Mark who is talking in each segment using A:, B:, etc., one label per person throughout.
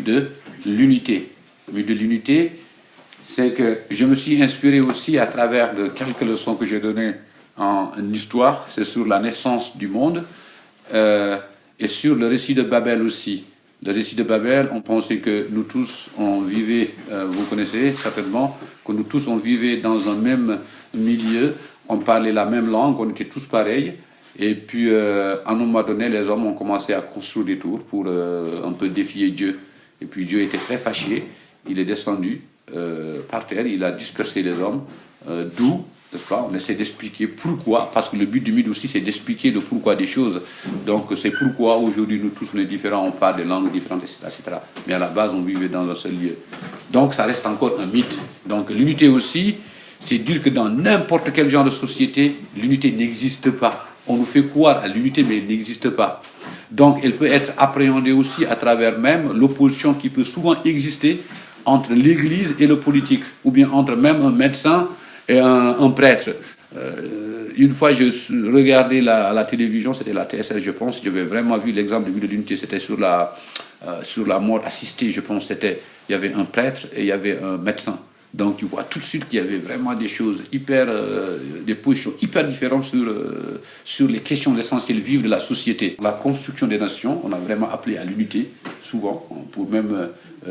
A: de l'unité. Le mythe de l'unité, c'est que je me suis inspiré aussi à travers de quelques leçons que j'ai données en histoire, c'est sur la naissance du monde, et sur le récit de Babel aussi. Le récit de Babel, on pensait que nous tous, on vivait, vous connaissez certainement, que nous tous, on vivait dans un même milieu, on parlait la même langue, on était tous pareils. Et puis, à un moment donné, les hommes ont commencé à construire des tours pour un peu défier Dieu. Et puis Dieu était très fâché, il est descendu par terre, il a dispersé les hommes, d'où, n'est-ce pas, on essaie d'expliquer pourquoi, parce que le but du mythe aussi, c'est d'expliquer le pourquoi des choses. Donc c'est pourquoi aujourd'hui nous tous, on est différents, on parle des langues différentes, etc., etc. Mais à la base, on vivait dans un seul lieu. Donc ça reste encore un mythe. Donc l'unité aussi, c'est dire que dans n'importe quel genre de société, l'unité n'existe pas. On nous fait croire à l'unité, mais elle n'existe pas. Donc elle peut être appréhendée aussi à travers même l'opposition qui peut souvent exister entre l'Église et le politique, ou bien entre même un médecin et un prêtre. Une fois, je regardais la télévision, c'était la TSL, je pense, j'avais vraiment vu l'exemple de l'unité, c'était sur la mort assistée, je pense, il y avait un prêtre et il y avait un médecin. Donc tu vois tout de suite qu'il y avait vraiment des choses des positions hyper différentes sur les questions essentielles vives de la société. La construction des nations, on a vraiment appelé à l'unité, souvent, pour même,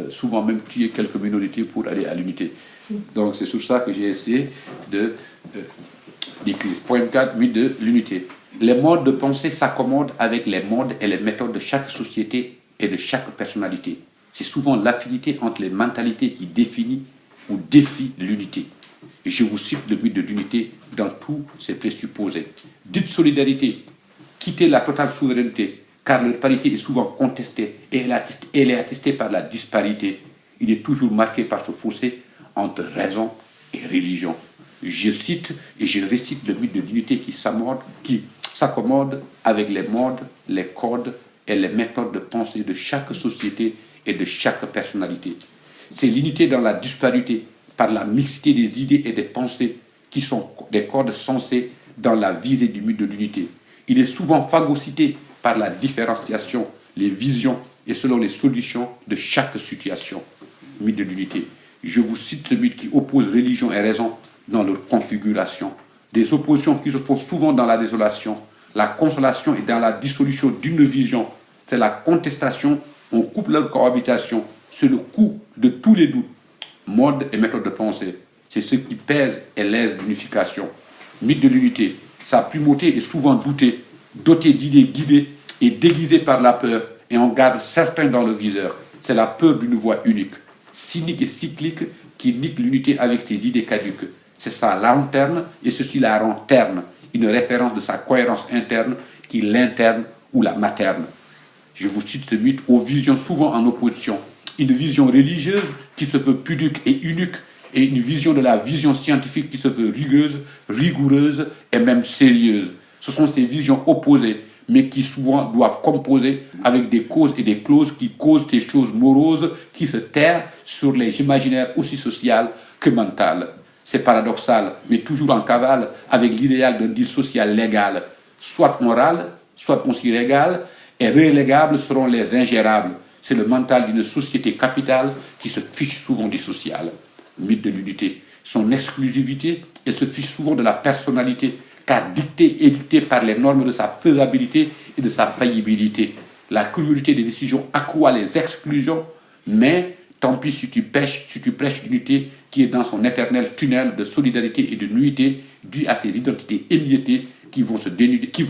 A: souvent même tuer quelques minorités pour aller à l'unité. Donc c'est sur ça que j'ai essayé d'écrire. Point 4, mythe de l'unité. Les modes de pensée s'accommodent avec les modes et les méthodes de chaque société et de chaque personnalité. C'est souvent l'affinité entre les mentalités qui définit ou défie l'unité. Je vous cite le mythe de l'unité dans tous ses présupposés. Dites solidarité, quittez la totale souveraineté, car la parité est souvent contestée et elle est attestée par la disparité. Il est toujours marqué par ce fossé entre raison et religion. Je cite et je récite le mythe de l'unité qui s'accommode avec les modes, les codes et les méthodes de pensée de chaque société et de chaque personnalité. C'est l'unité dans la disparité, par la mixité des idées et des pensées qui sont des codes sensés dans la visée du mythe de l'unité. Il est souvent phagocyté par la différenciation, les visions et selon les solutions de chaque situation. Mythe de l'unité. Je vous cite ce mythe qui oppose religion et raison dans leur configuration. Des oppositions qui se font souvent dans la désolation. La consolation est dans la dissolution d'une vision. C'est la contestation, on coupe leur cohabitation. C'est le coup de tous les doutes. Mode et méthode de pensée. C'est ce qui pèse et lèse l'unification. Mythe de l'unité. Sa primauté est souvent doutée, dotée d'idées guidées et déguisée par la peur. Et on garde certains dans le viseur. C'est la peur d'une voix unique, cynique et cyclique, qui nique l'unité avec ses idées caduques. C'est sa lanterne et ceci la rend terne, une référence de sa cohérence interne qui l'interne ou la materne. Je vous cite ce mythe aux visions souvent en opposition. Une vision religieuse qui se veut pudique et unique et une vision de la vision scientifique qui se veut rigoureuse et même sérieuse. Ce sont ces visions opposées, mais qui souvent doivent composer avec des causes et des clauses qui causent des choses moroses qui se terrent sur les imaginaires aussi sociales que mentales. C'est paradoxal, mais toujours en cavale avec l'idéal d'un deal social légal, soit moral, soit aussi légal, et relégables seront les ingérables. C'est le mental d'une société capitale qui se fiche souvent du social. Mythe de l'unité. Son exclusivité, elle se fiche souvent de la personnalité, car dictée et dictée par les normes de sa faisabilité et de sa faillibilité. La cruauté des décisions accroît les exclusions, mais tant pis si tu prêches l'unité qui est dans son éternel tunnel de solidarité et de nuité dû à ses identités émiettées qui vont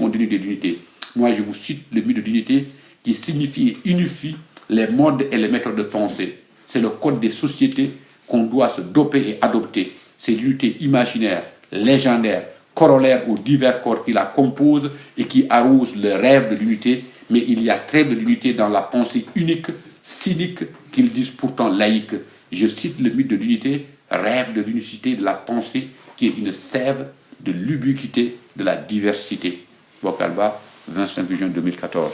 A: dénuder l'unité. Moi, je vous cite le mythe de l'unité qui signifie et unifie les modes et les méthodes de pensée. C'est le code des sociétés qu'on doit se doper et adopter. C'est l'unité imaginaire, légendaire, corollaire aux divers corps qui la composent et qui arrosent le rêve de l'unité, mais il y a trêve de l'unité dans la pensée unique, cynique, qu'ils disent pourtant laïque. Je cite le mythe de l'unité, rêve de l'unicité de la pensée, qui est une sève de l'ubiquité de la diversité. Bocalba, 25 juin 2014.